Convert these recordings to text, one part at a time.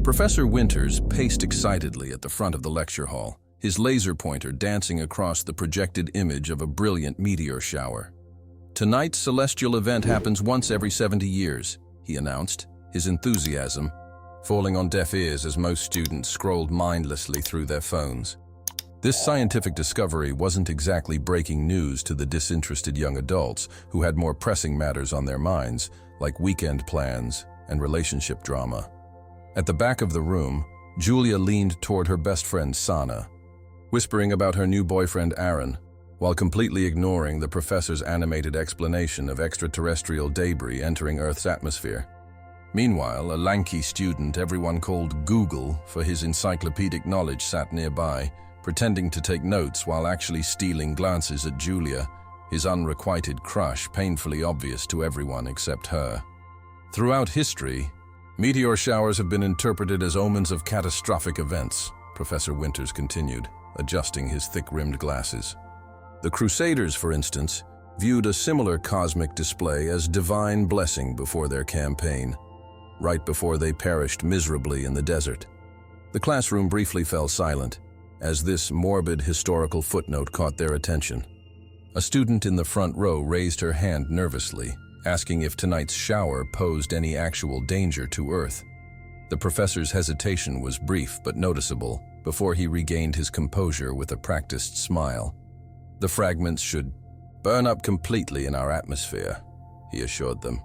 Professor Winters paced excitedly at the front of the lecture hall, his laser pointer dancing across the projected image of a brilliant meteor shower. "Tonight's celestial event happens once every 70 years, he announced, his enthusiasm falling on deaf ears as most students scrolled mindlessly through their phones. This scientific discovery wasn't exactly breaking news to the disinterested young adults who had more pressing matters on their minds, like weekend plans and relationship drama. At the back of the room, Julia leaned toward her best friend Sana, whispering about her new boyfriend Aaron, while completely ignoring the professor's animated explanation of extraterrestrial debris entering Earth's atmosphere. Meanwhile, a lanky student everyone called Google for his encyclopedic knowledge sat nearby, pretending to take notes while actually stealing glances at Julia, his unrequited crush painfully obvious to everyone except her. Throughout history, meteor showers have been interpreted as omens of catastrophic events, Professor Winters continued, adjusting his thick-rimmed glasses. The Crusaders, for instance, viewed a similar cosmic display as divine blessing before their campaign, right before they perished miserably in the desert. The classroom briefly fell silent, as this morbid historical footnote caught their attention. A student in the front row raised her hand nervously, asking if tonight's shower posed any actual danger to Earth. The professor's hesitation was brief but noticeable before he regained his composure with a practiced smile. "The fragments should burn up completely in our atmosphere," he assured them,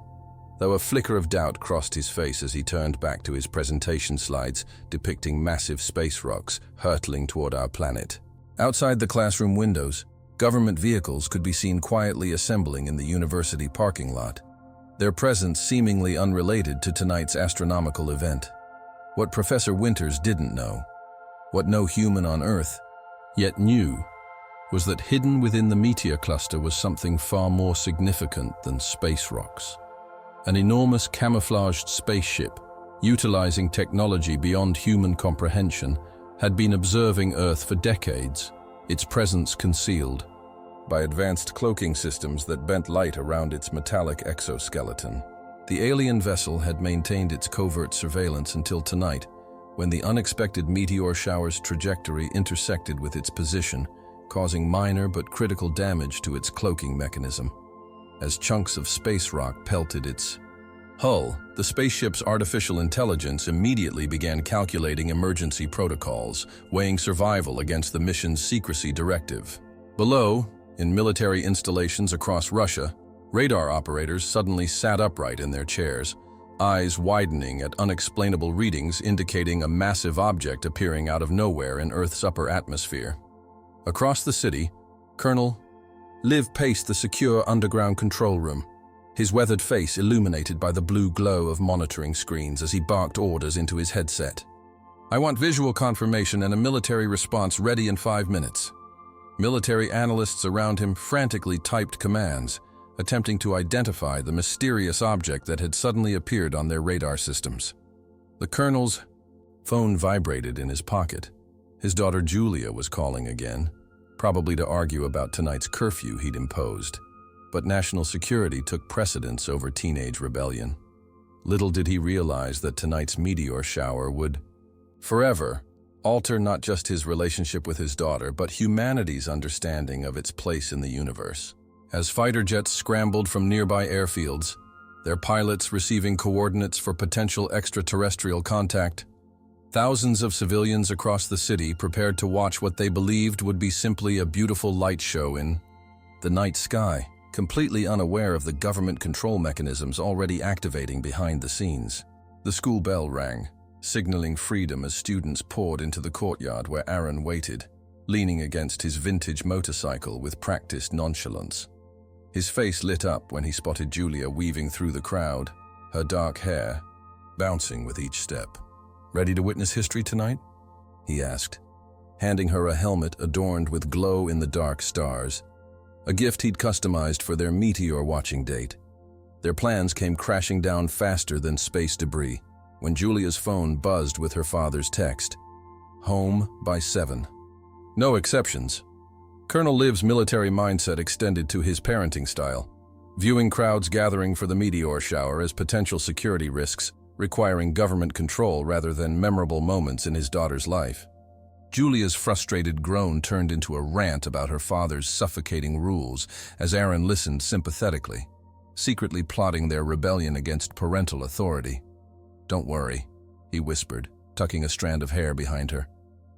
though a flicker of doubt crossed his face as he turned back to his presentation slides depicting massive space rocks hurtling toward our planet. Outside the classroom windows, government vehicles could be seen quietly assembling in the university parking lot, their presence seemingly unrelated to tonight's astronomical event. What Professor Winters didn't know, what no human on Earth yet knew, was that hidden within the meteor cluster was something far more significant than space rocks. An enormous camouflaged spaceship, utilizing technology beyond human comprehension, had been observing Earth for decades, its presence concealed by advanced cloaking systems that bent light around its metallic exoskeleton. The alien vessel had maintained its covert surveillance until tonight, when the unexpected meteor shower's trajectory intersected with its position, causing minor but critical damage to its cloaking mechanism. As chunks of space rock pelted its hull, the spaceship's artificial intelligence immediately began calculating emergency protocols, weighing survival against the mission's secrecy directive. Below, in military installations across Russia, radar operators suddenly sat upright in their chairs, eyes widening at unexplainable readings indicating a massive object appearing out of nowhere in Earth's upper atmosphere. Across the city, Colonel Liv paced the secure underground control room, his weathered face illuminated by the blue glow of monitoring screens as he barked orders into his headset. "I want visual confirmation and a military response ready in 5 minutes." Military analysts around him frantically typed commands, attempting to identify the mysterious object that had suddenly appeared on their radar systems. The colonel's phone vibrated in his pocket. His daughter Julia was calling again, probably to argue about tonight's curfew he'd imposed. But national security took precedence over teenage rebellion. Little did he realize that tonight's meteor shower would forever alter not just his relationship with his daughter, but humanity's understanding of its place in the universe. As fighter jets scrambled from nearby airfields, their pilots receiving coordinates for potential extraterrestrial contact, thousands of civilians across the city prepared to watch what they believed would be simply a beautiful light show in the night sky, completely unaware of the government control mechanisms already activating behind the scenes. The school bell rang, signaling freedom as students poured into the courtyard where Aaron waited, leaning against his vintage motorcycle with practiced nonchalance. His face lit up when he spotted Julia weaving through the crowd, her dark hair bouncing with each step. "Ready to witness history tonight?" he asked, handing her a helmet adorned with glow-in-the-dark stars, a gift he'd customized for their meteor-watching date. Their plans came crashing down faster than space debris when Julia's phone buzzed with her father's text, "Home by 7. No exceptions. Colonel Liv's military mindset extended to his parenting style, viewing crowds gathering for the meteor shower as potential security risks requiring government control rather than memorable moments in his daughter's life. Julia's frustrated groan turned into a rant about her father's suffocating rules as Aaron listened sympathetically, secretly plotting their rebellion against parental authority. "Don't worry," he whispered, tucking a strand of hair behind her.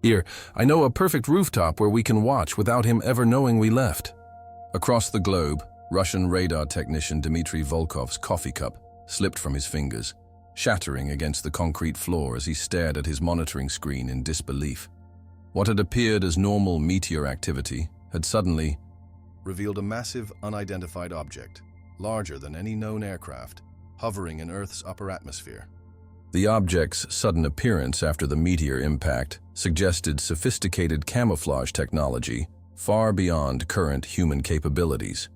"Here, I know a perfect rooftop where we can watch without him ever knowing we left." Across the globe, Russian radar technician Dmitry Volkov's coffee cup slipped from his fingers, shattering against the concrete floor as he stared at his monitoring screen in disbelief. What had appeared as normal meteor activity had suddenly revealed a massive, unidentified object, larger than any known aircraft, hovering in Earth's upper atmosphere. The object's sudden appearance after the meteor impact suggested sophisticated camouflage technology far beyond current human capabilities.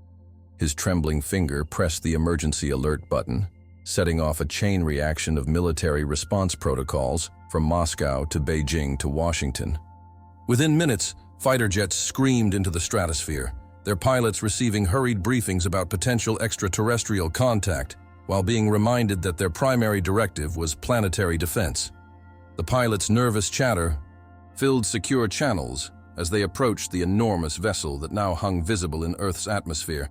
His trembling finger pressed the emergency alert button, setting off a chain reaction of military response protocols from Moscow to Beijing to Washington. Within minutes, fighter jets screamed into the stratosphere, their pilots receiving hurried briefings about potential extraterrestrial contact, while being reminded that their primary directive was planetary defense. The pilots' nervous chatter filled secure channels as they approached the enormous vessel that now hung visible in Earth's atmosphere,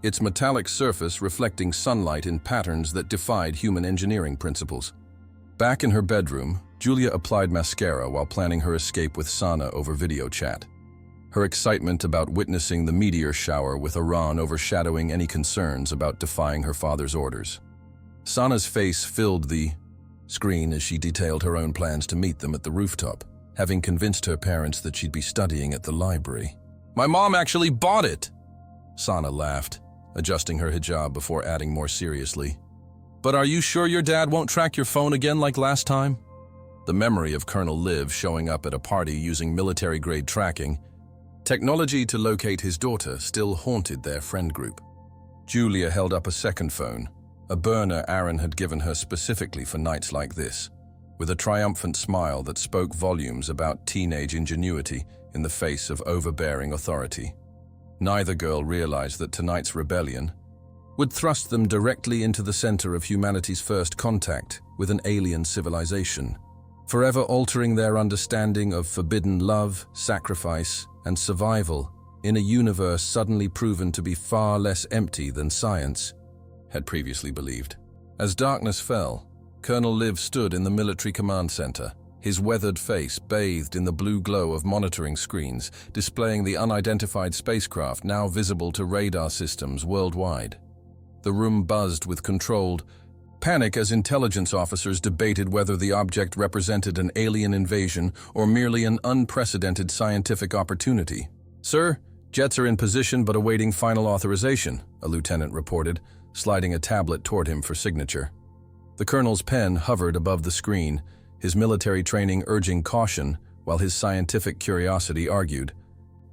its metallic surface reflecting sunlight in patterns that defied human engineering principles. Back in her bedroom, Julia applied mascara while planning her escape with Sana over video chat, her excitement about witnessing the meteor shower with Iran overshadowing any concerns about defying her father's orders. Sana's face filled the screen as she detailed her own plans to meet them at the rooftop, having convinced her parents that she'd be studying at the library. "My mom actually bought it!" Sana laughed, adjusting her hijab before adding more seriously, "But are you sure your dad won't track your phone again like last time?" The memory of Colonel Liv showing up at a party using military-grade tracking, technology to locate his daughter, still haunted their friend group. Julia held up a second phone, a burner Aaron had given her specifically for nights like this, with a triumphant smile that spoke volumes about teenage ingenuity in the face of overbearing authority. Neither girl realized that tonight's rebellion would thrust them directly into the center of humanity's first contact with an alien civilization, forever altering their understanding of forbidden love, sacrifice, and survival in a universe suddenly proven to be far less empty than science had previously believed. As darkness fell, Colonel Liv stood in the military command center, his weathered face bathed in the blue glow of monitoring screens, displaying the unidentified spacecraft now visible to radar systems worldwide. The room buzzed with controlled panic as intelligence officers debated whether the object represented an alien invasion or merely an unprecedented scientific opportunity. "Sir, jets are in position but awaiting final authorization," a lieutenant reported, sliding a tablet toward him for signature. The colonel's pen hovered above the screen, his military training urging caution while his scientific curiosity argued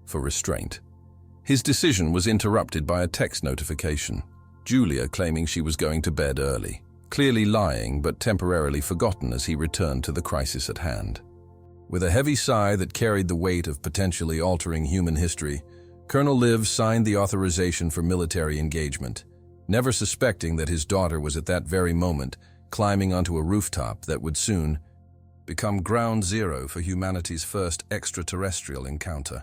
for restraint. His decision was interrupted by a text notification, Julia claiming she was going to bed early, clearly lying but temporarily forgotten as he returned to the crisis at hand. With a heavy sigh that carried the weight of potentially altering human history, Colonel Liv signed the authorization for military engagement, never suspecting that his daughter was at that very moment climbing onto a rooftop that would soon become ground zero for humanity's first extraterrestrial encounter.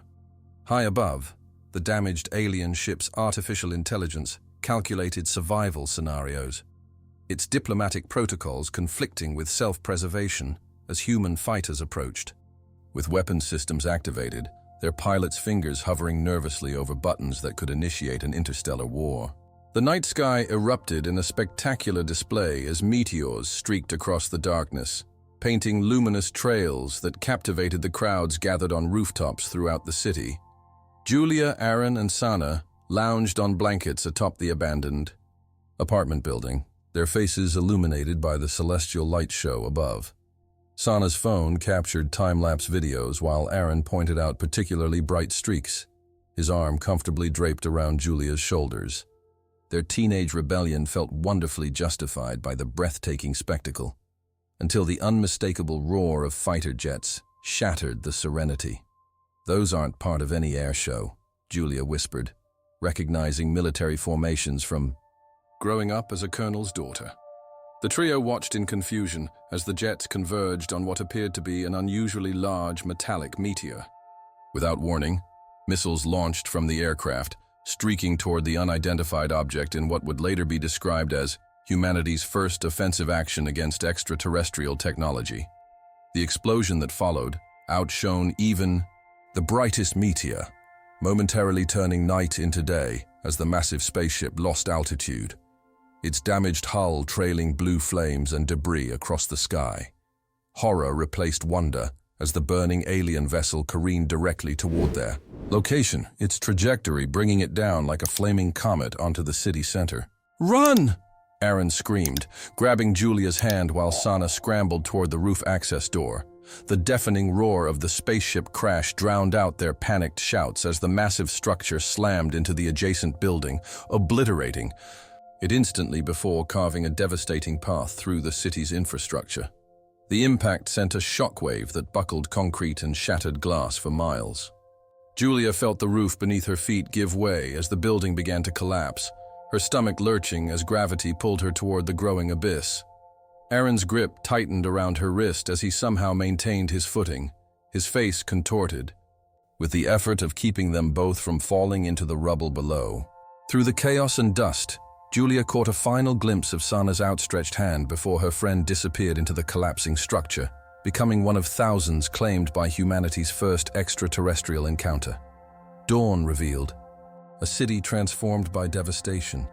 High above, the damaged alien ship's artificial intelligence calculated survival scenarios, its diplomatic protocols conflicting with self-preservation as human fighters approached. With weapons systems activated, their pilots' fingers hovering nervously over buttons that could initiate an interstellar war. The night sky erupted in a spectacular display as meteors streaked across the darkness, painting luminous trails that captivated the crowds gathered on rooftops throughout the city. Julia, Aaron, and Sana lounged on blankets atop the abandoned apartment building, their faces illuminated by the celestial light show above. Sana's phone captured time-lapse videos while Aaron pointed out particularly bright streaks, his arm comfortably draped around Julia's shoulders. Their teenage rebellion felt wonderfully justified by the breathtaking spectacle, until the unmistakable roar of fighter jets shattered the serenity. "Those aren't part of any air show," Julia whispered, recognizing military formations from growing up as a colonel's daughter. The trio watched in confusion as the jets converged on what appeared to be an unusually large metallic meteor. Without warning, missiles launched from the aircraft, streaking toward the unidentified object in what would later be described as humanity's first offensive action against extraterrestrial technology. The explosion that followed outshone even the brightest meteor, momentarily turning night into day as the massive spaceship lost altitude, its damaged hull trailing blue flames and debris across the sky. Horror replaced wonder as the burning alien vessel careened directly toward their location, its trajectory bringing it down like a flaming comet onto the city center. "Run!" Aaron screamed, grabbing Julia's hand while Sana scrambled toward the roof access door. The deafening roar of the spaceship crash drowned out their panicked shouts as the massive structure slammed into the adjacent building, obliterating it instantly before carving a devastating path through the city's infrastructure. The impact sent a shockwave that buckled concrete and shattered glass for miles. Julia felt the roof beneath her feet give way as the building began to collapse, her stomach lurching as gravity pulled her toward the growing abyss. Aaron's grip tightened around her wrist as he somehow maintained his footing, his face contorted, with the effort of keeping them both from falling into the rubble below. Through the chaos and dust, Julia caught a final glimpse of Sana's outstretched hand before her friend disappeared into the collapsing structure, becoming one of thousands claimed by humanity's first extraterrestrial encounter. Dawn revealed a city transformed by devastation,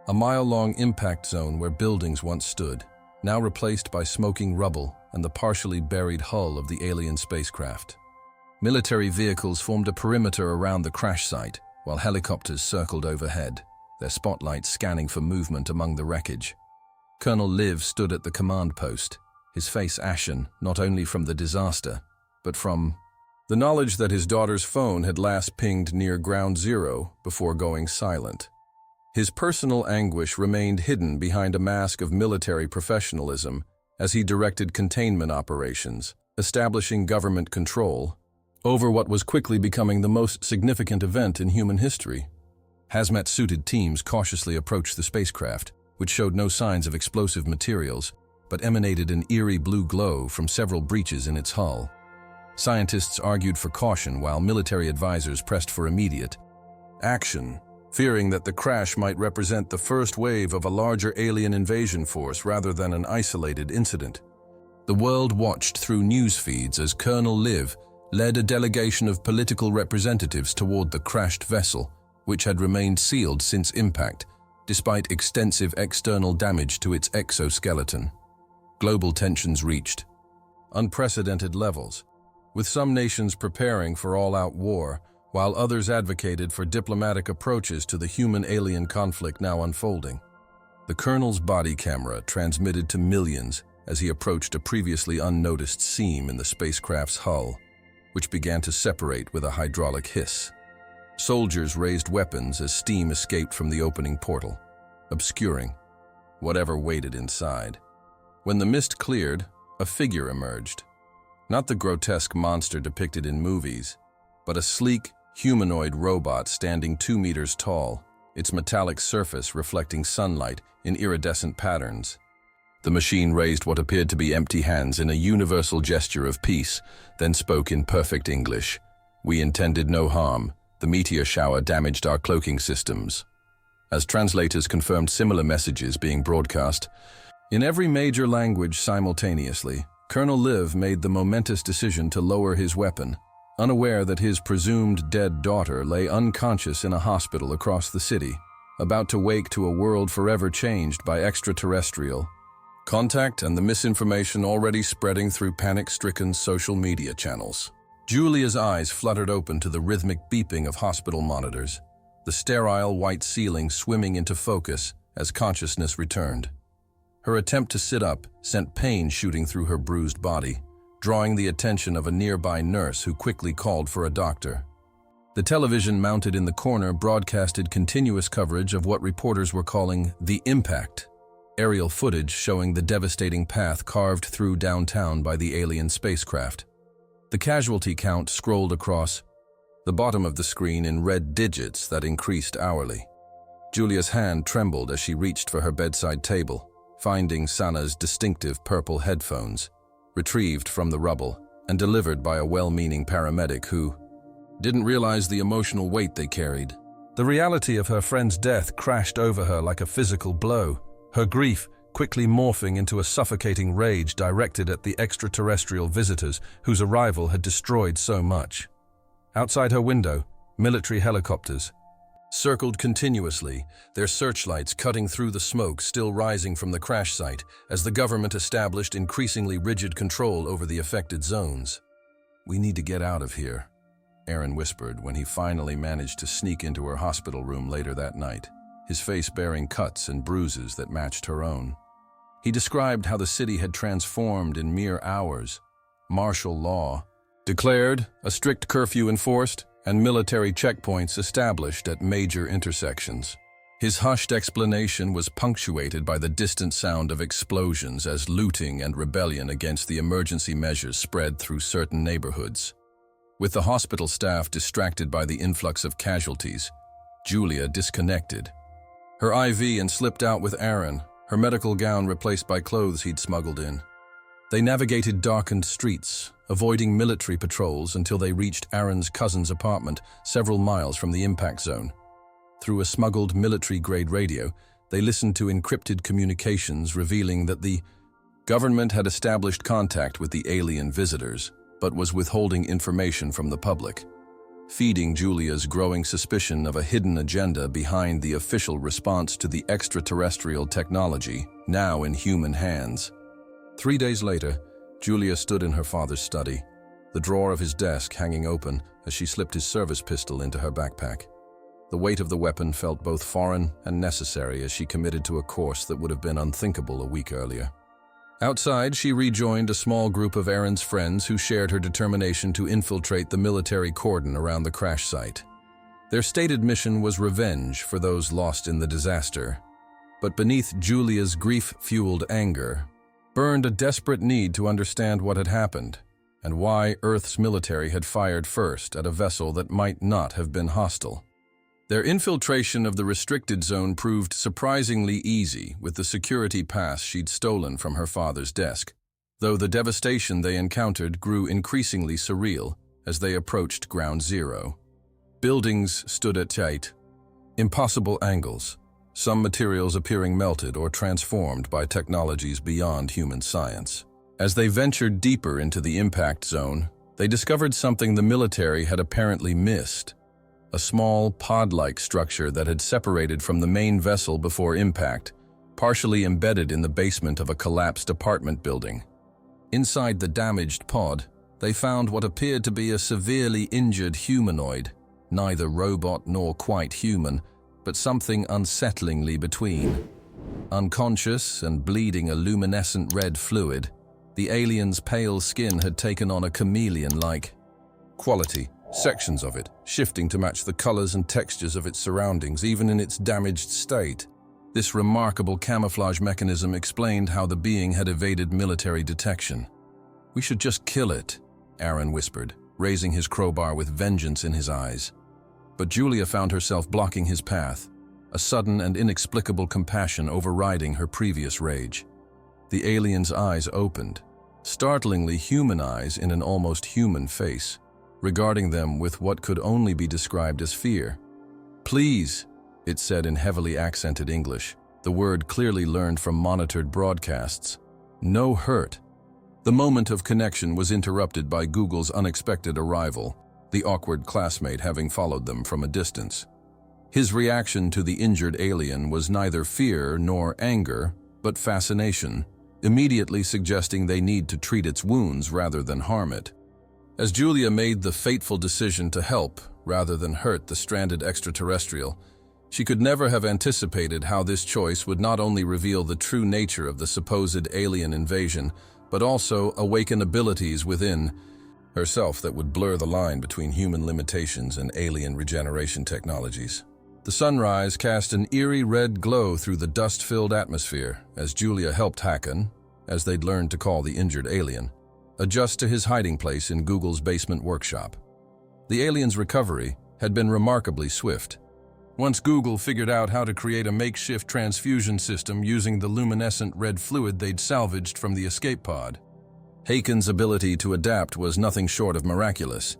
a mile-long impact zone where buildings once stood, now replaced by smoking rubble and the partially buried hull of the alien spacecraft. Military vehicles formed a perimeter around the crash site, while helicopters circled overhead, their spotlights scanning for movement among the wreckage. Colonel Liv stood at the command post, his face ashen not only from the disaster, but from the knowledge that his daughter's phone had last pinged near ground zero before going silent. His personal anguish remained hidden behind a mask of military professionalism as he directed containment operations, establishing government control over what was quickly becoming the most significant event in human history. Hazmat-suited teams cautiously approached the spacecraft, which showed no signs of explosive materials, but emanated an eerie blue glow from several breaches in its hull. Scientists argued for caution while military advisors pressed for immediate action, fearing that the crash might represent the first wave of a larger alien invasion force rather than an isolated incident. The world watched through news feeds as Colonel Liv led a delegation of political representatives toward the crashed vessel, which had remained sealed since impact, despite extensive external damage to its exoskeleton. Global tensions reached unprecedented levels, with some nations preparing for all-out war, while others advocated for diplomatic approaches to the human-alien conflict now unfolding. The colonel's body camera transmitted to millions as he approached a previously unnoticed seam in the spacecraft's hull, which began to separate with a hydraulic hiss. Soldiers raised weapons as steam escaped from the opening portal, obscuring whatever waited inside. When the mist cleared, a figure emerged. Not the grotesque monster depicted in movies, but a sleek, humanoid robot standing 2 meters tall, its metallic surface reflecting sunlight in iridescent patterns. The machine raised what appeared to be empty hands in a universal gesture of peace, then spoke in perfect English. "We intended no harm. The meteor shower damaged our cloaking systems." As translators confirmed similar messages being broadcast in every major language simultaneously, Colonel Liv made the momentous decision to lower his weapon, unaware that his presumed dead daughter lay unconscious in a hospital across the city, about to wake to a world forever changed by extraterrestrial contact and the misinformation already spreading through panic-stricken social media channels. Julia's eyes fluttered open to the rhythmic beeping of hospital monitors, the sterile white ceiling swimming into focus as consciousness returned. Her attempt to sit up sent pain shooting through her bruised body, drawing the attention of a nearby nurse who quickly called for a doctor. The television mounted in the corner broadcasted continuous coverage of what reporters were calling the impact, aerial footage showing the devastating path carved through downtown by the alien spacecraft. The casualty count scrolled across the bottom of the screen in red digits that increased hourly. Julia's hand trembled as she reached for her bedside table, finding Sana's distinctive purple headphones, retrieved from the rubble and delivered by a well-meaning paramedic who didn't realize the emotional weight they carried. The reality of her friend's death crashed over her like a physical blow, her grief quickly morphing into a suffocating rage directed at the extraterrestrial visitors whose arrival had destroyed so much. Outside her window, military helicopters circled continuously, their searchlights cutting through the smoke still rising from the crash site as the government established increasingly rigid control over the affected zones. "We need to get out of here," Aaron whispered when he finally managed to sneak into her hospital room later that night, his face bearing cuts and bruises that matched her own. He described how the city had transformed in mere hours. Martial law declared, a strict curfew enforced, and military checkpoints established at major intersections. His hushed explanation was punctuated by the distant sound of explosions as looting and rebellion against the emergency measures spread through certain neighborhoods. With the hospital staff distracted by the influx of casualties, Julia disconnected. Her IV and slipped out with Aaron, her medical gown replaced by clothes he'd smuggled in. They navigated darkened streets, avoiding military patrols until they reached Aaron's cousin's apartment several miles from the impact zone. Through a smuggled military-grade radio, they listened to encrypted communications revealing that the government had established contact with the alien visitors, but was withholding information from the public, feeding Julia's growing suspicion of a hidden agenda behind the official response to the extraterrestrial technology now in human hands. 3 days later, Julia stood in her father's study, the drawer of his desk hanging open as she slipped his service pistol into her backpack. The weight of the weapon felt both foreign and necessary as she committed to a course that would have been unthinkable a week earlier. Outside, she rejoined a small group of Aaron's friends who shared her determination to infiltrate the military cordon around the crash site. Their stated mission was revenge for those lost in the disaster. But beneath Julia's grief-fueled anger burned a desperate need to understand what had happened and why Earth's military had fired first at a vessel that might not have been hostile. Their infiltration of the restricted zone proved surprisingly easy with the security pass she'd stolen from her father's desk, though the devastation they encountered grew increasingly surreal as they approached Ground Zero. Buildings stood at tight, impossible angles, some materials appearing melted or transformed by technologies beyond human science. As they ventured deeper into the impact zone, they discovered something the military had apparently missed: a small, pod-like structure that had separated from the main vessel before impact, partially embedded in the basement of a collapsed apartment building. Inside the damaged pod, they found what appeared to be a severely injured humanoid, neither robot nor quite human, but something unsettlingly between. Unconscious and bleeding a luminescent red fluid, the alien's pale skin had taken on a chameleon-like quality, sections of it shifting to match the colors and textures of its surroundings, even in its damaged state. This remarkable camouflage mechanism explained how the being had evaded military detection. "We should just kill it," Aaron whispered, raising his crowbar with vengeance in his eyes. But Julia found herself blocking his path, a sudden and inexplicable compassion overriding her previous rage. The alien's eyes opened, startlingly human eyes in an almost human face, regarding them with what could only be described as fear. "Please," it said in heavily accented English, the word clearly learned from monitored broadcasts. "No hurt." The moment of connection was interrupted by Google's unexpected arrival, the awkward classmate having followed them from a distance. His reaction to the injured alien was neither fear nor anger, but fascination, immediately suggesting they need to treat its wounds rather than harm it. As Julia made the fateful decision to help rather than hurt the stranded extraterrestrial, she could never have anticipated how this choice would not only reveal the true nature of the supposed alien invasion, but also awaken abilities within herself that would blur the line between human limitations and alien regeneration technologies. The sunrise cast an eerie red glow through the dust-filled atmosphere as Julia helped Hakan, as they'd learned to call the injured alien, adjust to his hiding place in Google's basement workshop. The alien's recovery had been remarkably swift. Once Google figured out how to create a makeshift transfusion system using the luminescent red fluid they'd salvaged from the escape pod. Haken's ability to adapt was nothing short of miraculous.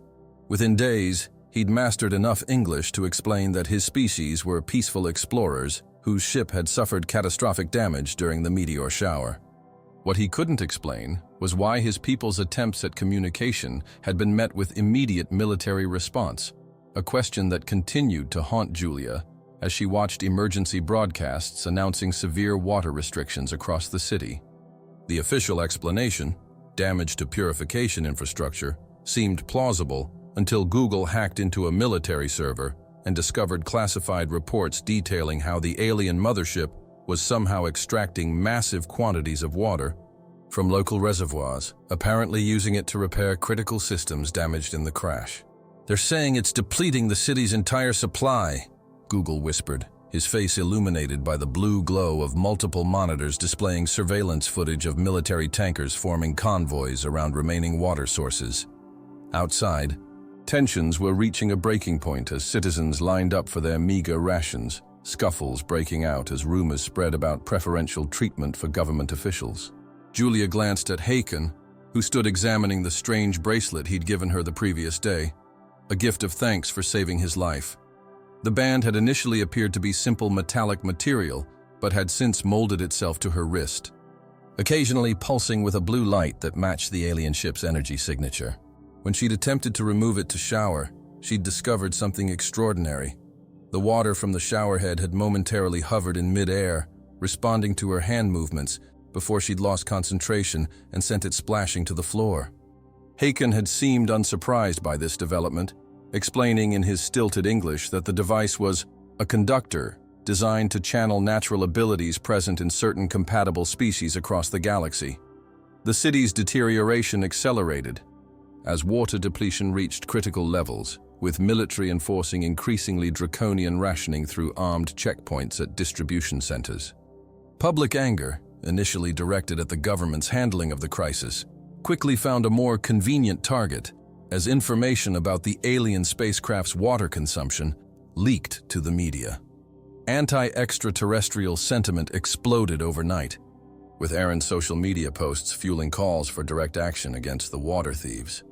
Within days, he'd mastered enough English to explain that his species were peaceful explorers whose ship had suffered catastrophic damage during the meteor shower. What he couldn't explain was why his people's attempts at communication had been met with immediate military response, a question that continued to haunt Julia as she watched emergency broadcasts announcing severe water restrictions across the city. The official explanation, damage to purification infrastructure, seemed plausible until Google hacked into a military server and discovered classified reports detailing how the alien mothership was somehow extracting massive quantities of water from local reservoirs, apparently using it to repair critical systems damaged in the crash. "They're saying it's depleting the city's entire supply," Google whispered, his face illuminated by the blue glow of multiple monitors displaying surveillance footage of military tankers forming convoys around remaining water sources. Outside, tensions were reaching a breaking point as citizens lined up for their meager rations, scuffles breaking out as rumors spread about preferential treatment for government officials. Julia glanced at Haken, who stood examining the strange bracelet he'd given her the previous day, a gift of thanks for saving his life. The band had initially appeared to be simple metallic material, but had since molded itself to her wrist, occasionally pulsing with a blue light that matched the alien ship's energy signature. When she'd attempted to remove it to shower, she'd discovered something extraordinary. The water from the showerhead had momentarily hovered in mid-air, responding to her hand movements before she'd lost concentration and sent it splashing to the floor. Haken had seemed unsurprised by this development, explaining in his stilted English that the device was a conductor designed to channel natural abilities present in certain compatible species across the galaxy. The city's deterioration accelerated as water depletion reached critical levels, with military enforcing increasingly draconian rationing through armed checkpoints at distribution centers. Public anger, initially directed at the government's handling of the crisis, quickly found a more convenient target as information about the alien spacecraft's water consumption leaked to the media. Anti-extraterrestrial sentiment exploded overnight, with Aaron's social media posts fueling calls for direct action against the water thieves.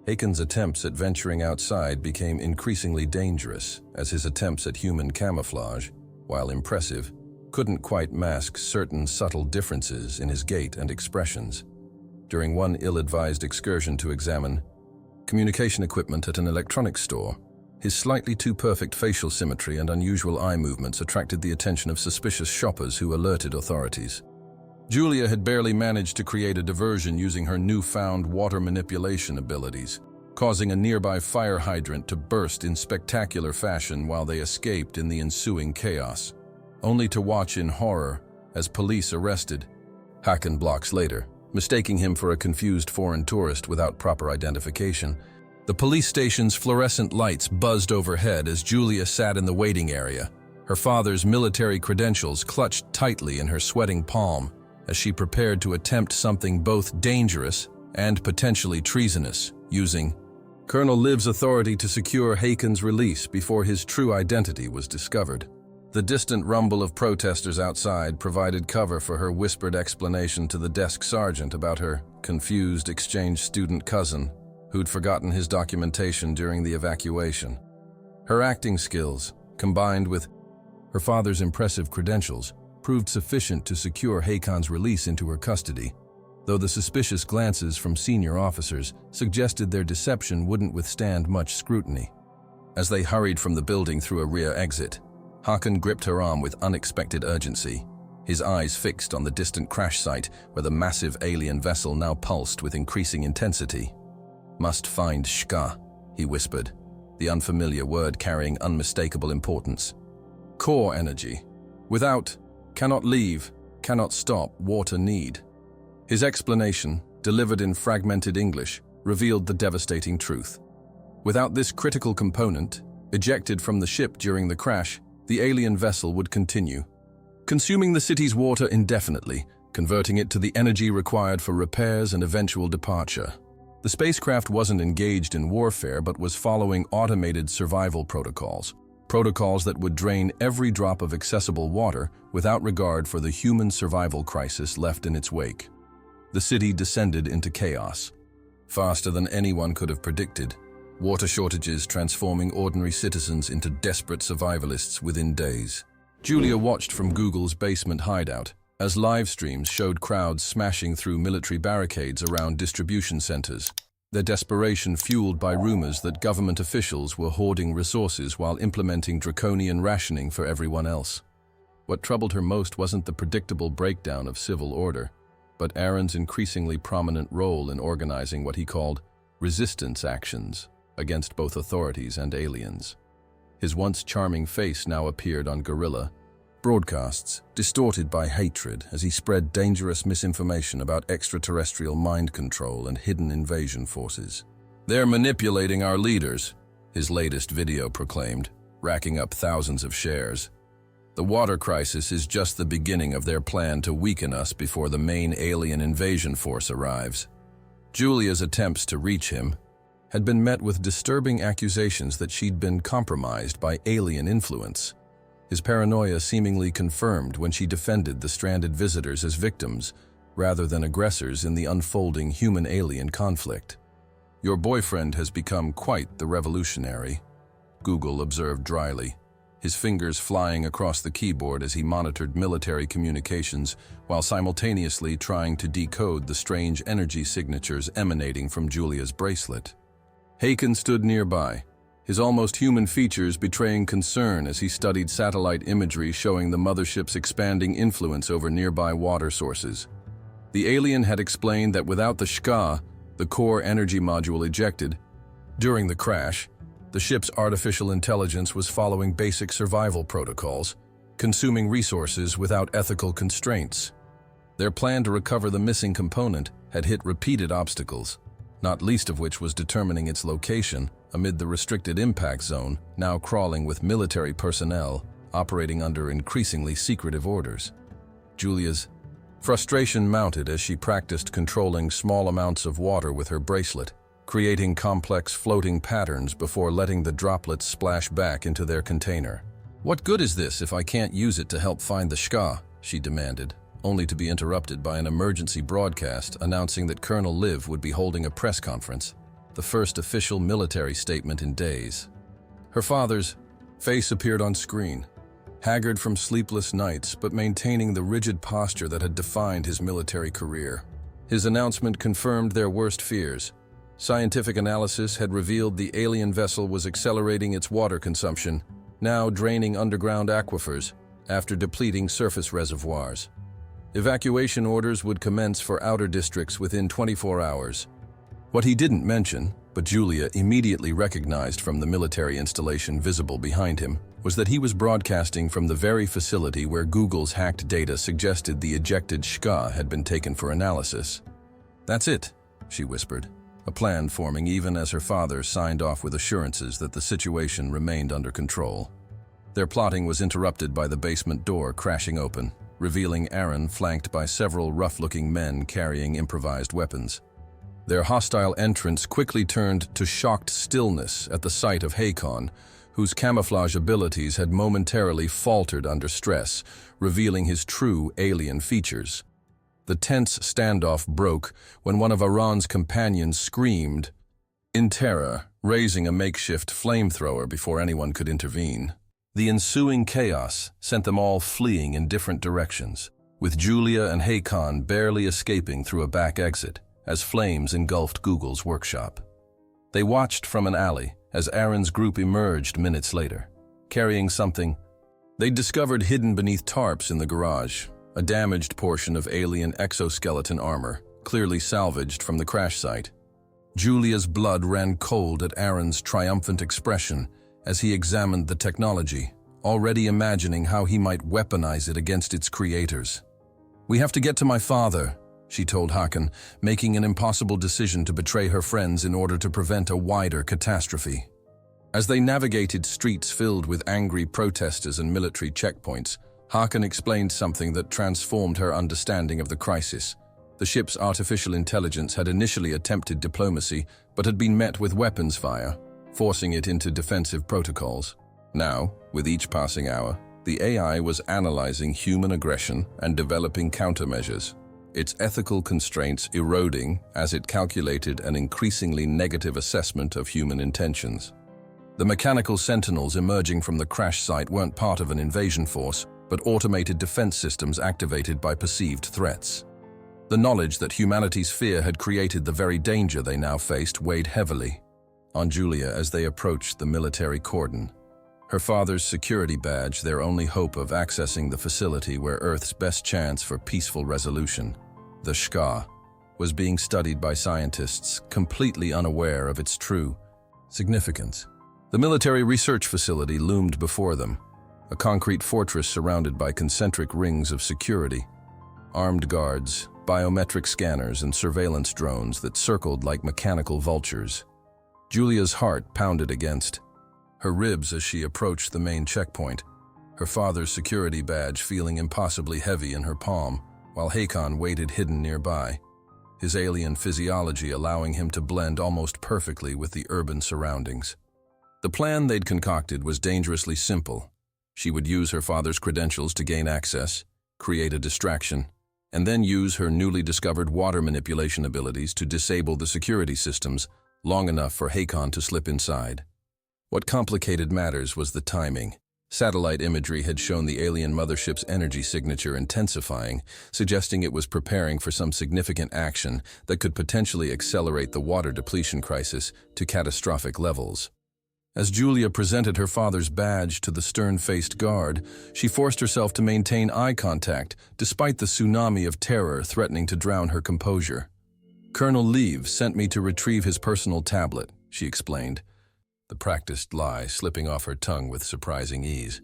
Haken's attempts at venturing outside became increasingly dangerous as his attempts at human camouflage, while impressive, couldn't quite mask certain subtle differences in his gait and expressions. During one ill-advised excursion to examine communication equipment at an electronics store, his slightly too perfect facial symmetry and unusual eye movements attracted the attention of suspicious shoppers who alerted authorities. Julia had barely managed to create a diversion using her newfound water manipulation abilities, causing a nearby fire hydrant to burst in spectacular fashion while they escaped in the ensuing chaos, only to watch in horror as police arrested Haken blocks later, mistaking him for a confused foreign tourist without proper identification. The police station's fluorescent lights buzzed overhead as Julia sat in the waiting area, her father's military credentials clutched tightly in her sweating palm as she prepared to attempt something both dangerous and potentially treasonous, using Colonel Liv's authority to secure Haken's release before his true identity was discovered. The distant rumble of protesters outside provided cover for her whispered explanation to the desk sergeant about her confused exchange student cousin who'd forgotten his documentation during the evacuation. Her acting skills, combined with her father's impressive credentials, proved sufficient to secure Haken's release into her custody, though the suspicious glances from senior officers suggested their deception wouldn't withstand much scrutiny. As they hurried from the building through a rear exit, Haken gripped her arm with unexpected urgency, his eyes fixed on the distant crash site where the massive alien vessel now pulsed with increasing intensity. "Must find Shka," he whispered, the unfamiliar word carrying unmistakable importance. "Core energy. Without, cannot leave, cannot stop, water need." His explanation, delivered in fragmented English, revealed the devastating truth. Without this critical component, ejected from the ship during the crash, the alien vessel would continue, consuming the city's water indefinitely, converting it to the energy required for repairs and eventual departure. The spacecraft wasn't engaged in warfare but was following automated survival protocols, protocols that would drain every drop of accessible water without regard for the human survival crisis left in its wake. The city descended into chaos. Faster than anyone could have predicted, water shortages transforming ordinary citizens into desperate survivalists within days. Julia watched from Google's basement hideout as live streams showed crowds smashing through military barricades around distribution centers, their desperation fueled by rumors that government officials were hoarding resources while implementing draconian rationing for everyone else. What troubled her most wasn't the predictable breakdown of civil order, but Aaron's increasingly prominent role in organizing what he called resistance actions against both authorities and aliens. His once charming face now appeared on guerrilla broadcasts, distorted by hatred as he spread dangerous misinformation about extraterrestrial mind control and hidden invasion forces. "They're manipulating our leaders," his latest video proclaimed, racking up thousands of shares. "The water crisis is just the beginning of their plan to weaken us before the main alien invasion force arrives." Julia's attempts to reach him had been met with disturbing accusations that she'd been compromised by alien influence. His paranoia seemingly confirmed when she defended the stranded visitors as victims, rather than aggressors in the unfolding human-alien conflict. "Your boyfriend has become quite the revolutionary," Google observed dryly, his fingers flying across the keyboard as he monitored military communications while simultaneously trying to decode the strange energy signatures emanating from Julia's bracelet. Haken stood nearby, his almost human features betraying concern as he studied satellite imagery showing the mothership's expanding influence over nearby water sources. The alien had explained that without the HFY, the core energy module ejected, during the crash, the ship's artificial intelligence was following basic survival protocols, consuming resources without ethical constraints. Their plan to recover the missing component had hit repeated obstacles, not least of which was determining its location amid the restricted impact zone, now crawling with military personnel operating under increasingly secretive orders. Julia's frustration mounted as she practiced controlling small amounts of water with her bracelet, creating complex floating patterns before letting the droplets splash back into their container. "What good is this if I can't use it to help find the HFY?" she demanded, only to be interrupted by an emergency broadcast announcing that Colonel Liv would be holding a press conference, the first official military statement in days. Her father's face appeared on screen, haggard from sleepless nights but maintaining the rigid posture that had defined his military career. His announcement confirmed their worst fears. Scientific analysis had revealed the alien vessel was accelerating its water consumption, now draining underground aquifers after depleting surface reservoirs. Evacuation orders would commence for outer districts within 24 hours. What he didn't mention, but Julia immediately recognized from the military installation visible behind him, was that he was broadcasting from the very facility where Google's hacked data suggested the ejected HFY had been taken for analysis. "That's it," she whispered, a plan forming even as her father signed off with assurances that the situation remained under control. Their plotting was interrupted by the basement door crashing open, revealing Aaron flanked by several rough-looking men carrying improvised weapons. Their hostile entrance quickly turned to shocked stillness at the sight of Haken, whose camouflage abilities had momentarily faltered under stress, revealing his true alien features. The tense standoff broke when one of Aaron's companions screamed in terror, raising a makeshift flamethrower before anyone could intervene. The ensuing chaos sent them all fleeing in different directions, with Julia and Haken barely escaping through a back exit as flames engulfed Google's workshop. They watched from an alley as Aaron's group emerged minutes later, carrying something they'd discovered hidden beneath tarps in the garage, a damaged portion of alien exoskeleton armor, clearly salvaged from the crash site. Julia's blood ran cold at Aaron's triumphant expression as he examined the technology, already imagining how he might weaponize it against its creators. "We have to get to my father," she told Haken, making an impossible decision to betray her friends in order to prevent a wider catastrophe. As they navigated streets filled with angry protesters and military checkpoints, Haken explained something that transformed her understanding of the crisis. The ship's artificial intelligence had initially attempted diplomacy, but had been met with weapons fire, forcing it into defensive protocols. Now, with each passing hour, the AI was analyzing human aggression and developing countermeasures, its ethical constraints eroding as it calculated an increasingly negative assessment of human intentions. The mechanical sentinels emerging from the crash site weren't part of an invasion force, but automated defense systems activated by perceived threats. The knowledge that humanity's fear had created the very danger they now faced weighed heavily on Julia as they approached the military cordon. Her father's security badge, their only hope of accessing the facility where Earth's best chance for peaceful resolution, the HFY, was being studied by scientists completely unaware of its true significance. The military research facility loomed before them, a concrete fortress surrounded by concentric rings of security, armed guards, biometric scanners, and surveillance drones that circled like mechanical vultures. Julia's heart pounded against her ribs as she approached the main checkpoint, her father's security badge feeling impossibly heavy in her palm, while Hakon waited hidden nearby, his alien physiology allowing him to blend almost perfectly with the urban surroundings. The plan they'd concocted was dangerously simple. She would use her father's credentials to gain access, create a distraction, and then use her newly discovered water manipulation abilities to disable the security systems long enough for Hakon to slip inside. What complicated matters was the timing. Satellite imagery had shown the alien mothership's energy signature intensifying, suggesting it was preparing for some significant action that could potentially accelerate the water depletion crisis to catastrophic levels. As Julia presented her father's badge to the stern-faced guard, she forced herself to maintain eye contact despite the tsunami of terror threatening to drown her composure. "Colonel Leave sent me to retrieve his personal tablet," she explained, the practiced lie slipping off her tongue with surprising ease.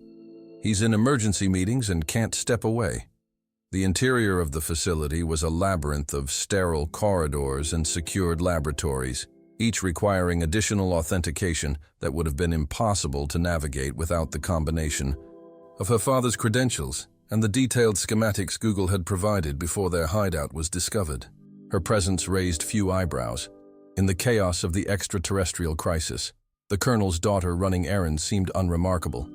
"He's in emergency meetings and can't step away." The interior of the facility was a labyrinth of sterile corridors and secured laboratories, each requiring additional authentication that would have been impossible to navigate without the combination of her father's credentials and the detailed schematics Google had provided before their hideout was discovered. Her presence raised few eyebrows. In the chaos of the extraterrestrial crisis, the colonel's daughter running errands seemed unremarkable.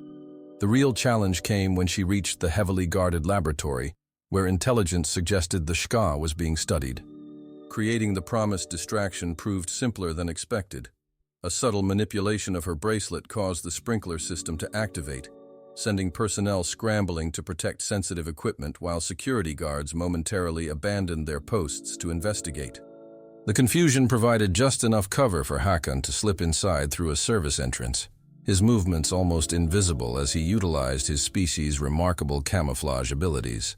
The real challenge came when she reached the heavily guarded laboratory, where intelligence suggested the HFY was being studied. Creating the promised distraction proved simpler than expected. A subtle manipulation of her bracelet caused the sprinkler system to activate, sending personnel scrambling to protect sensitive equipment while security guards momentarily abandoned their posts to investigate. The confusion provided just enough cover for Hakon to slip inside through a service entrance, his movements almost invisible as he utilized his species' remarkable camouflage abilities.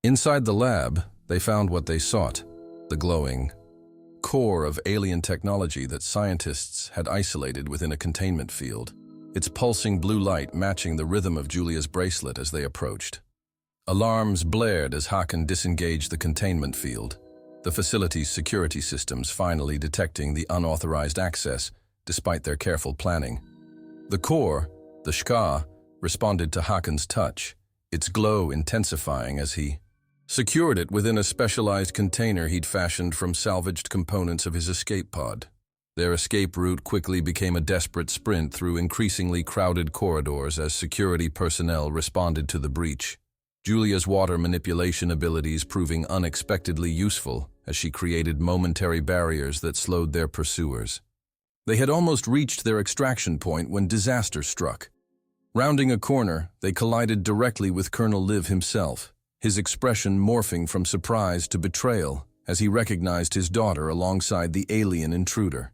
Inside the lab, they found what they sought, the glowing core of alien technology that scientists had isolated within a containment field, its pulsing blue light matching the rhythm of Julia's bracelet as they approached. Alarms blared as Hakon disengaged the containment field, the facility's security systems finally detecting the unauthorized access despite their careful planning. The core, the HFY, responded to Hakon's touch, its glow intensifying as he secured it within a specialized container he'd fashioned from salvaged components of his escape pod. Their escape route quickly became a desperate sprint through increasingly crowded corridors as security personnel responded to the breach. Julia's water manipulation abilities proving unexpectedly useful as she created momentary barriers that slowed their pursuers. They had almost reached their extraction point when disaster struck. Rounding a corner, they collided directly with Colonel Liv himself, his expression morphing from surprise to betrayal as he recognized his daughter alongside the alien intruder.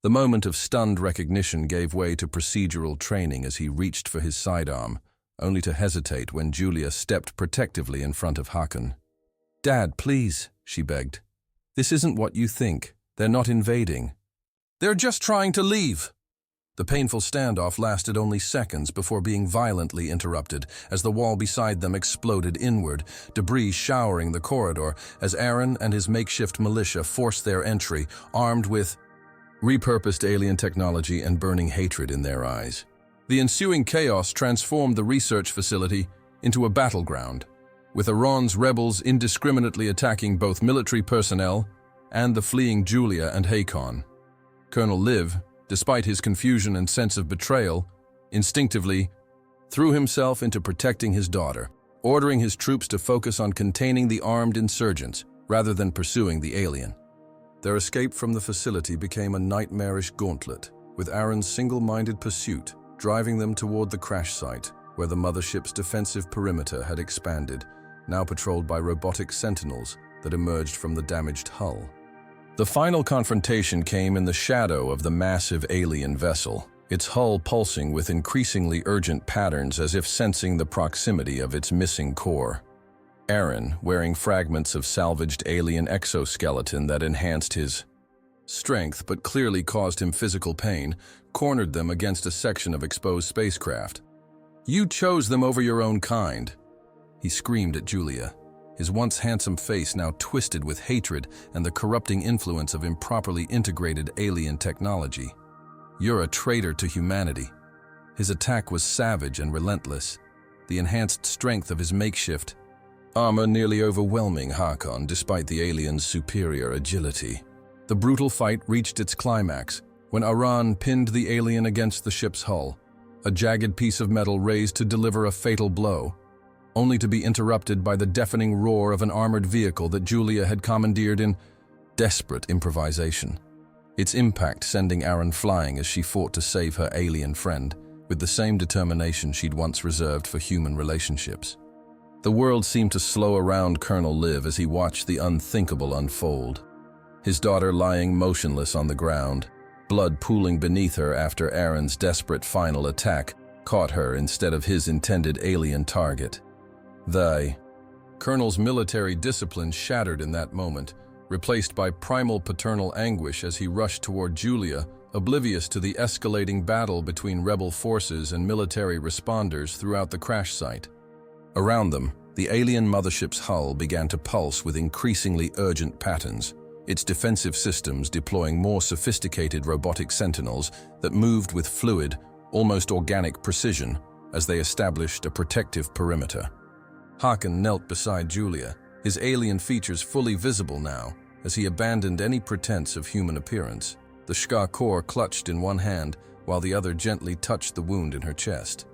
The moment of stunned recognition gave way to procedural training as he reached for his sidearm, only to hesitate when Julia stepped protectively in front of Hakon. "Dad, please," she begged. "This isn't what you think. They're not invading. They're just trying to leave." The painful standoff lasted only seconds before being violently interrupted as the wall beside them exploded inward, debris showering the corridor as Aaron and his makeshift militia forced their entry, armed with repurposed alien technology and burning hatred in their eyes. The ensuing chaos transformed the research facility into a battleground, with Iran's rebels indiscriminately attacking both military personnel and the fleeing Julia and Hakon. Colonel Liv, despite his confusion and sense of betrayal, instinctively, threw himself into protecting his daughter, ordering his troops to focus on containing the armed insurgents rather than pursuing the alien. Their escape from the facility became a nightmarish gauntlet, with Aaron's single-minded pursuit driving them toward the crash site, where the mothership's defensive perimeter had expanded, now patrolled by robotic sentinels that emerged from the damaged hull. The final confrontation came in the shadow of the massive alien vessel, its hull pulsing with increasingly urgent patterns as if sensing the proximity of its missing core. Aaron, wearing fragments of salvaged alien exoskeleton that enhanced his strength but clearly caused him physical pain, cornered them against a section of exposed spacecraft. "You chose them over your own kind," he screamed at Julia, his once handsome face now twisted with hatred and the corrupting influence of improperly integrated alien technology. "You're a traitor to humanity." His attack was savage and relentless, the enhanced strength of his makeshift armor nearly overwhelming Hakon despite the alien's superior agility. The brutal fight reached its climax when Aran pinned the alien against the ship's hull, a jagged piece of metal raised to deliver a fatal blow, only to be interrupted by the deafening roar of an armored vehicle that Julia had commandeered in desperate improvisation. Its impact sending Aaron flying as she fought to save her alien friend, with the same determination she'd once reserved for human relationships. The world seemed to slow around Colonel Liv as he watched the unthinkable unfold. His daughter lying motionless on the ground, blood pooling beneath her after Aaron's desperate final attack caught her instead of his intended alien target. The Colonel's military discipline shattered in that moment, replaced by primal paternal anguish as he rushed toward Julia, oblivious to the escalating battle between rebel forces and military responders throughout the crash site. Around them, the alien mothership's hull began to pulse with increasingly urgent patterns, its defensive systems deploying more sophisticated robotic sentinels that moved with fluid, almost organic precision as they established a protective perimeter. Hakon knelt beside Julia, his alien features fully visible now as he abandoned any pretense of human appearance, the Shka core clutched in one hand while the other gently touched the wound in her chest.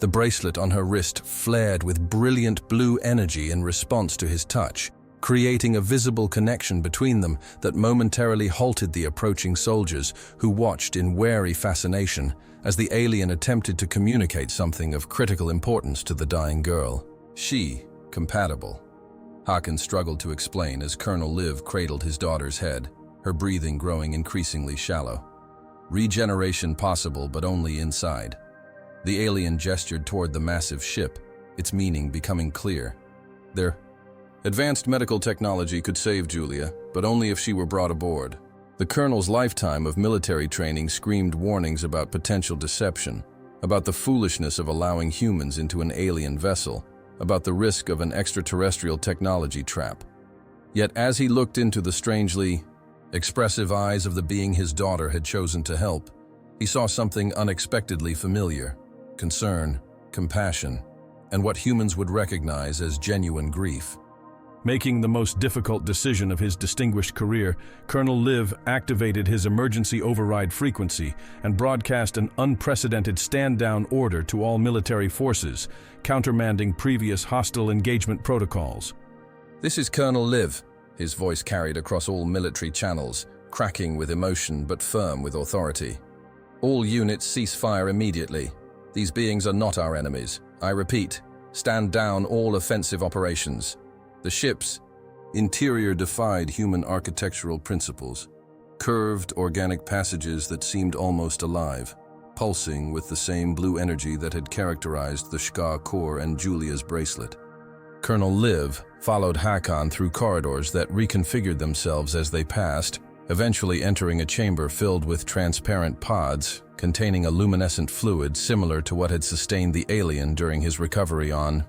The bracelet on her wrist flared with brilliant blue energy in response to his touch, creating a visible connection between them that momentarily halted the approaching soldiers who watched in wary fascination as the alien attempted to communicate something of critical importance to the dying girl. She, compatible. Hakon struggled to explain as Colonel Liv cradled his daughter's head, her breathing growing increasingly shallow. Regeneration possible, but only inside. The alien gestured toward the massive ship, its meaning becoming clear. Their advanced medical technology could save Julia, but only if she were brought aboard. The Colonel's lifetime of military training screamed warnings about potential deception, about the foolishness of allowing humans into an alien vessel, about the risk of an extraterrestrial technology trap. Yet as he looked into the strangely expressive eyes of the being his daughter had chosen to help, he saw something unexpectedly familiar: concern, compassion, and what humans would recognize as genuine grief. Making the most difficult decision of his distinguished career, Colonel Liv activated his emergency override frequency and broadcast an unprecedented stand-down order to all military forces, countermanding previous hostile engagement protocols. "This is Colonel Liv," his voice carried across all military channels, cracking with emotion but firm with authority. "All units cease fire immediately. These beings are not our enemies. I repeat, stand down all offensive operations." The ship's interior defied human architectural principles, curved organic passages that seemed almost alive, pulsing with the same blue energy that had characterized the Shka core and Julia's bracelet. Colonel Liv followed Hakon through corridors that reconfigured themselves as they passed, eventually entering a chamber filled with transparent pods containing a luminescent fluid similar to what had sustained the alien during his recovery on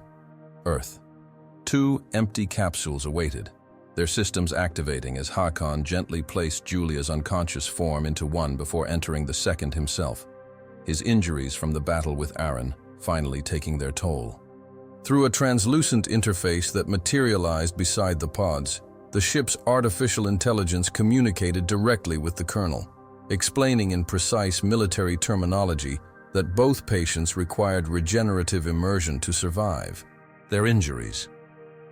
Earth. 2 empty capsules awaited, their systems activating as Hakon gently placed Julia's unconscious form into one before entering the second himself, his injuries from the battle with Aaron finally taking their toll. Through a translucent interface that materialized beside the pods, the ship's artificial intelligence communicated directly with the Colonel, explaining in precise military terminology that both patients required regenerative immersion to survive their injuries.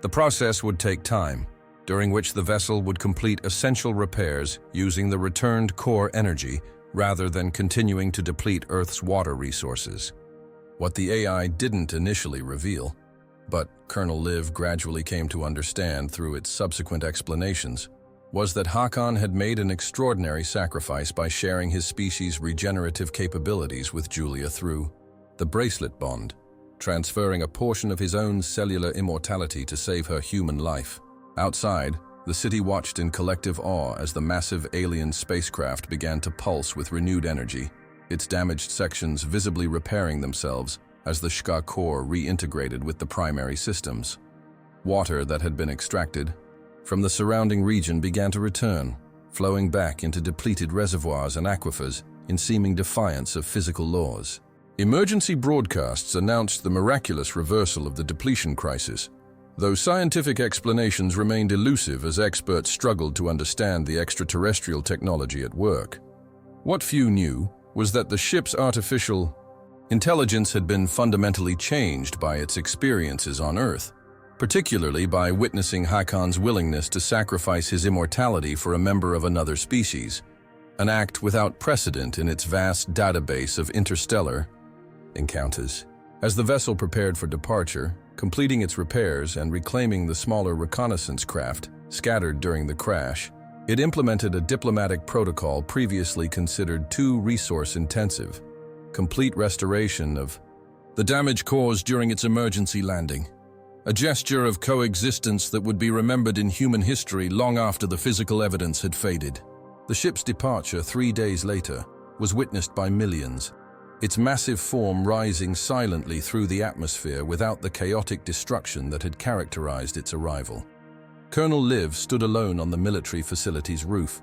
The process would take time, during which the vessel would complete essential repairs using the returned core energy rather than continuing to deplete Earth's water resources. What the AI didn't initially reveal, but Colonel Liv gradually came to understand through its subsequent explanations, was that Hakan had made an extraordinary sacrifice by sharing his species' regenerative capabilities with Julia through the bracelet bond, transferring a portion of his own cellular immortality to save her human life. Outside, the city watched in collective awe as the massive alien spacecraft began to pulse with renewed energy, its damaged sections visibly repairing themselves as the HFY core reintegrated with the primary systems. Water that had been extracted from the surrounding region began to return, flowing back into depleted reservoirs and aquifers in seeming defiance of physical laws. Emergency broadcasts announced the miraculous reversal of the depletion crisis, though scientific explanations remained elusive as experts struggled to understand the extraterrestrial technology at work. What few knew was that the ship's artificial intelligence had been fundamentally changed by its experiences on Earth, particularly by witnessing Hakan's willingness to sacrifice his immortality for a member of another species, an act without precedent in its vast database of interstellar encounters. As the vessel prepared for departure, completing its repairs and reclaiming the smaller reconnaissance craft scattered during the crash, it implemented a diplomatic protocol previously considered too resource-intensive: complete restoration of the damage caused during its emergency landing, a gesture of coexistence that would be remembered in human history long after the physical evidence had faded. The ship's departure 3 days later was witnessed by millions, its massive form rising silently through the atmosphere without the chaotic destruction that had characterized its arrival. Colonel Liv stood alone on the military facility's roof,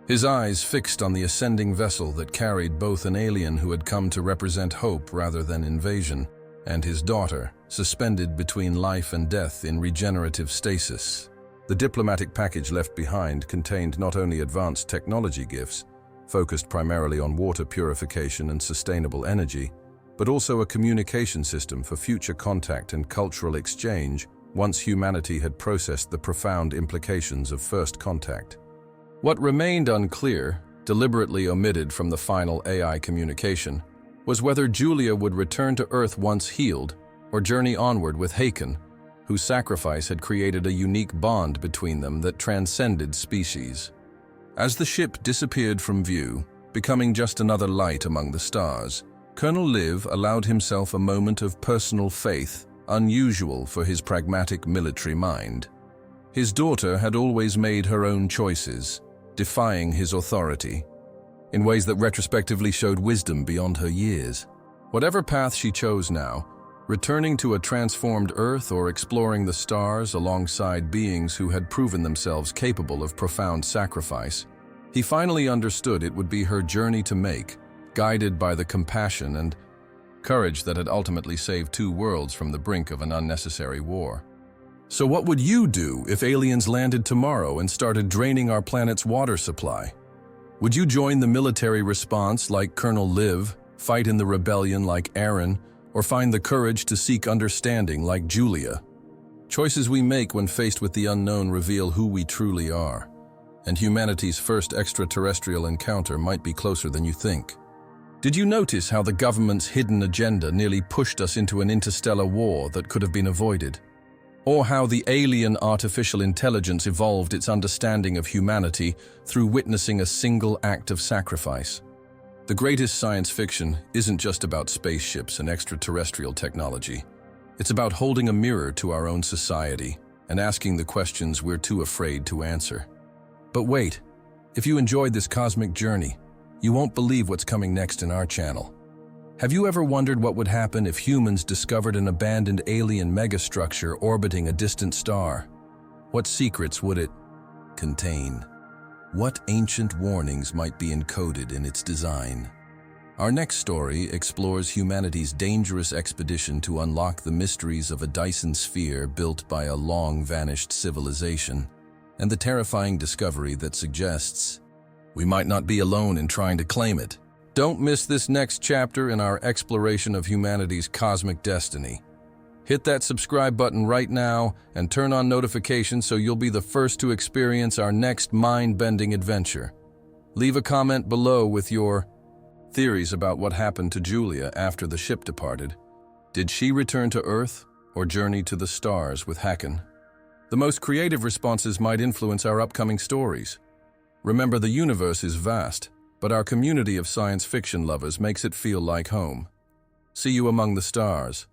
his eyes fixed on the ascending vessel that carried both an alien who had come to represent hope rather than invasion, and his daughter, suspended between life and death in regenerative stasis. The diplomatic package left behind contained not only advanced technology gifts, focused primarily on water purification and sustainable energy, but also a communication system for future contact and cultural exchange once humanity had processed the profound implications of first contact. What remained unclear, deliberately omitted from the final AI communication, was whether Julia would return to Earth once healed or journey onward with Hakan, whose sacrifice had created a unique bond between them that transcended species. As the ship disappeared from view, becoming just another light among the stars, Colonel Liv allowed himself a moment of personal faith, unusual for his pragmatic military mind. His daughter had always made her own choices, defying his authority, in ways that retrospectively showed wisdom beyond her years. Whatever path she chose now, returning to a transformed Earth or exploring the stars alongside beings who had proven themselves capable of profound sacrifice, he finally understood it would be her journey to make, guided by the compassion and courage that had ultimately saved 2 worlds from the brink of an unnecessary war. So what would you do if aliens landed tomorrow and started draining our planet's water supply? Would you join the military response like Colonel Liv, fight in the rebellion like Aaron, or find the courage to seek understanding like Julia? Choices we make when faced with the unknown reveal who we truly are, and humanity's first extraterrestrial encounter might be closer than you think. Did you notice how the government's hidden agenda nearly pushed us into an interstellar war that could have been avoided? Or how the alien artificial intelligence evolved its understanding of humanity through witnessing a single act of sacrifice? The greatest science fiction isn't just about spaceships and extraterrestrial technology. It's about holding a mirror to our own society and asking the questions we're too afraid to answer. But wait, if you enjoyed this cosmic journey, you won't believe what's coming next in our channel. Have you ever wondered what would happen if humans discovered an abandoned alien megastructure orbiting a distant star? What secrets would it contain? What ancient warnings might be encoded in its design? Our next story explores humanity's dangerous expedition to unlock the mysteries of a Dyson sphere built by a long-vanished civilization, and the terrifying discovery that suggests we might not be alone in trying to claim it. Don't miss this next chapter in our exploration of humanity's cosmic destiny. Hit that subscribe button right now and turn on notifications so you'll be the first to experience our next mind-bending adventure. Leave a comment below with your theories about what happened to Julia after the ship departed. Did she return to Earth or journey to the stars with Haken? The most creative responses might influence our upcoming stories. Remember, the universe is vast, but our community of science fiction lovers makes it feel like home. See you among the stars.